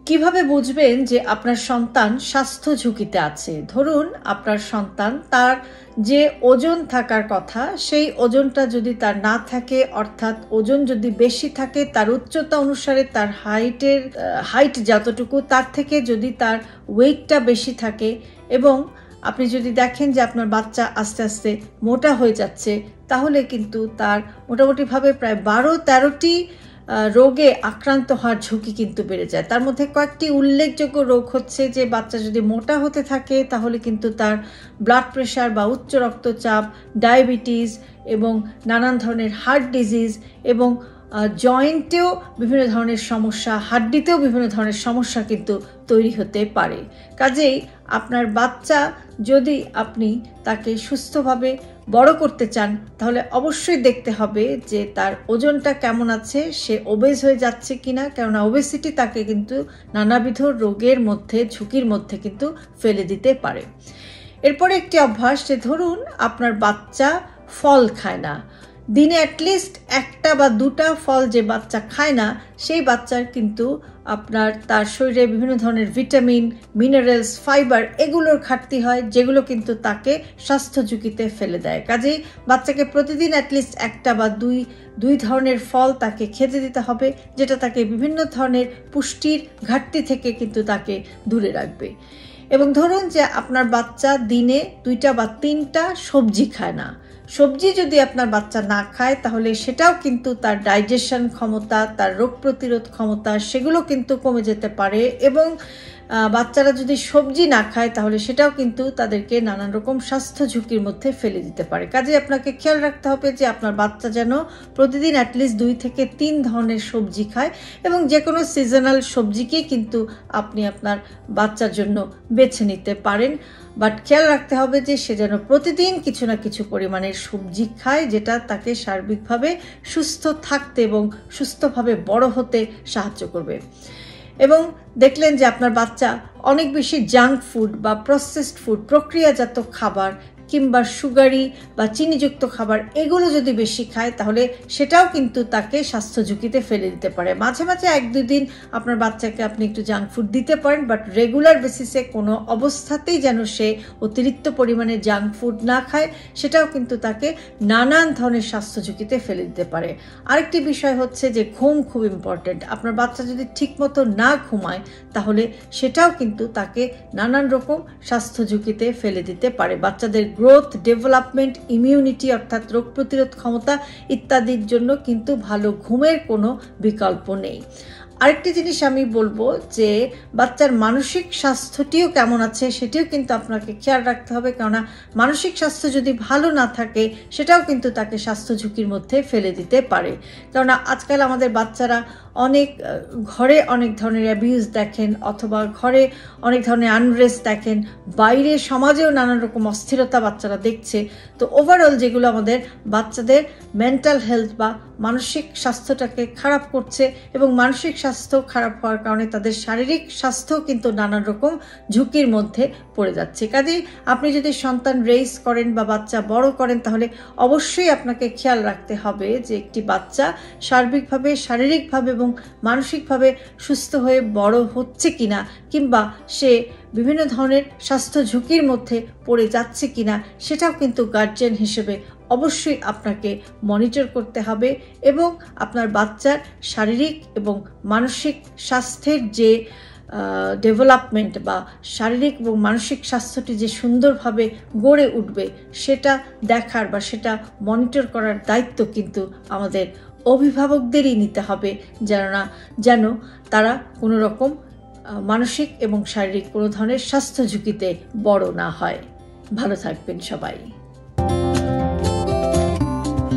কিভাবে বুঝবেন যে আপনার সন্তান স্বাস্থ্য ঝুঁকিতে আছে? ধরুন আপনার সন্তান তার যে ওজন থাকার কথা সেই ওজনটা যদি তার না থাকে, অর্থাৎ ওজন যদি বেশি থাকে তার উচ্চতা অনুসারে তার হাইট যতটুকু তার থেকে যদি তার ওয়েটটা বেশি থাকে, এবং আপনি যদি দেখেন যে আপনার বাচ্চা আস্তে আস্তে মোটা হয়ে যাচ্ছে, তাহলে কিন্তু তার মোটামুটিভাবে প্রায় 12-13টি রোগে আক্রান্ত হওয়ার ঝুঁকি কিন্তু বেড়ে যায়। তার মধ্যে কয়েকটি উল্লেখযোগ্য রোগ হচ্ছে যে বাচ্চা যদি মোটা হতে থাকে তাহলে কিন্তু তার ব্লাড প্রেশার বা উচ্চ রক্তচাপ, ডায়াবেটিস এবং নানান ধরনের হার্ট ডিজিজ এবং জয়েন্টেও বিভিন্ন ধরনের সমস্যা, হাড্ডিতেও বিভিন্ন ধরনের সমস্যা কিন্তু তৈরি হতে পারে। কাজেই আপনার বাচ্চা যদি আপনি তাকে সুস্থভাবে বড় করতে চান তাহলে অবশ্যই দেখতে হবে যে তার ওজনটা কেমন আছে, সে ওবেজ হয়ে যাচ্ছে কিনা, কেননা ওবেসিটি তাকে কিন্তু নানাবিধ রোগের মধ্যে, ঝুঁকির মধ্যে কিন্তু ফেলে দিতে পারে। এরপরে একটি অভ্যাস, যে ধরুন আপনার বাচ্চা ফল খায় না, দিনে অ্যাটলিস্ট 1টা বা 2টা ফল যে বাচ্চা খায় না সেই বাচ্চার কিন্তু তার শরীরে বিভিন্ন ধরনের ভিটামিন, মিনারেলস, ফাইবার এগুলোর ঘাটতি হয়, যেগুলো কিন্তু তাকে স্বাস্থ্য ঝুঁকিতে ফেলে দেয়। কাজেই বাচ্চাকে প্রতিদিন অ্যাটলিস্ট 1টা বা দুই ধরনের ফল তাকে খেতে দিতে হবে, যেটা তাকে বিভিন্ন ধরনের পুষ্টির ঘাটতি থেকে কিন্তু তাকে দূরে রাখবে। এবং ধরুন যে আপনার বাচ্চা দিনে 2টা বা 3টা সবজি খায় না, সবজি যদি আপনার বাচ্চা না খায় তাহলে সেটাও কিন্তু তার ডাইজেশন ক্ষমতা, তার রোগ প্রতিরোধ ক্ষমতা সেগুলো কিন্তু কমে যেতে পারে। এবং বাচ্চারা যদি সবজি না খায় তাহলে সেটাও কিন্তু তাদেরকে নানান রকম স্বাস্থ্য ঝুঁকির মধ্যে ফেলে দিতে পারে। কাজে আপনাকে খেয়াল রাখতে হবে যে আপনার বাচ্চা যেন প্রতিদিন অ্যাটলিস্ট 2 থেকে 3 ধরনের সবজি খায়, এবং যে কোনো সিজনাল সবজিকেই কিন্তু আপনি আপনার বাচ্চার জন্য বেছে নিতে পারেন। বাট খেয়াল রাখতে হবে যে সে যেন প্রতিদিন কিছু না কিছু পরিমাণের সবজি খায়, যেটা তাকে সার্বিকভাবে সুস্থ থাকতে এবং সুস্থভাবে বড় হতে সাহায্য করবে। এবং দেখলেন যে আপনার বাচ্চা অনেক বেশি জাঙ্ক ফুড বা প্রসেসড ফুড, প্রক্রিয়াজাত খাবার কিংবা সুগারি বা চিনিযুক্ত খাবার এগুলো যদি বেশি খায় তাহলে সেটাও কিন্তু তাকে স্বাস্থ্য ঝুঁকিতে ফেলে দিতে পারে। মাঝে মাঝে 1-2 দিন আপনার বাচ্চাকে আপনি একটু জাঙ্ক ফুড দিতে পারেন, বাট রেগুলার বেসিসে কোনো অবস্থাতেই যেন সে অতিরিক্ত পরিমাণে জাঙ্ক ফুড না খায়, সেটাও কিন্তু তাকে নানান ধরনের স্বাস্থ্য ঝুঁকিতে ফেলে দিতে পারে। আরেকটি বিষয় হচ্ছে যে ঘুম খুব ইম্পর্টেন্ট। আপনার বাচ্চা যদি ঠিকমতো না ঘুমায় তাহলে সেটাও কিন্তু তাকে নানান রকম স্বাস্থ্য ঝুঁকিতে ফেলে দিতে পারে। বাচ্চাদের গ্রোথ, ডেভেলপমেন্ট, ইমিউনিটি অর্থাৎ রোগ প্রতিরোধ ক্ষমতা ইত্যাদির জন্য কিন্তু ভালো ঘুমের কোনো বিকল্প নেই। আরেকটি জিনিস আমি বলবো যে বাচ্চার মানসিক স্বাস্থ্যটিও কেমন আছে সেটিও কিন্তু আপনাকে খেয়াল রাখতে হবে, কেননা মানসিক স্বাস্থ্য যদি ভালো না থাকে সেটাও কিন্তু তাকে স্বাস্থ্য ঝুঁকির মধ্যে ফেলে দিতে পারে। কেননা আজকাল আমাদের বাচ্চারা ঘরে অনেক ধরনের অ্যাবিউজ দেখেন, অথবা ঘরে অনেক ধরনের আনরেস্ট দেখেন, বাইরে সমাজেও নানান রকম অস্থিরতা বাচ্চারা দেখছে। তো ওভারঅল যেগুলো আমাদের বাচ্চাদের মেন্টাল হেলথ বা মানসিক স্বাস্থ্যটাকে খারাপ করছে, এবং মানসিক স্বাস্থ্য খারাপ হওয়ার কারণে তাদের শারীরিক স্বাস্থ্য কিন্তু নানান রকম ঝুঁকির মধ্যে পড়ে যাচ্ছে। কাজেই আপনি যদি সন্তান রেইজ করেন বা বাচ্চা বড় করেন তাহলে অবশ্যই আপনাকে খেয়াল রাখতে হবে যে একটি বাচ্চা সার্বিকভাবে, শারীরিকভাবে এবং মানসিকভাবে সুস্থ হয়ে বড় হচ্ছে কিনা, কিংবা সে বিভিন্ন ধরনের স্বাস্থ্য ঝুঁকির মধ্যে পড়ে যাচ্ছে কিনা সেটাও কিন্তু গার্জিয়ান হিসেবে অবশ্যই আপনাকে মনিটর করতে হবে। এবং আপনার বাচ্চার শারীরিক এবং মানসিক স্বাস্থ্যের যে ডেভেলপমেন্ট বা শারীরিক এবং মানসিক স্বাস্থ্যটি যে সুন্দরভাবে গড়ে উঠবে সেটা দেখার বা সেটা মনিটর করার দায়িত্ব কিন্তু আমাদের অভিভাবকদেরই নিতে হবে, যেন তারা কোনো রকম মানসিক এবং শারীরিক কোনো ধরনের স্বাস্থ্য ঝুঁকিতে বড় না হয়। ভালো থাকবেন সবাই।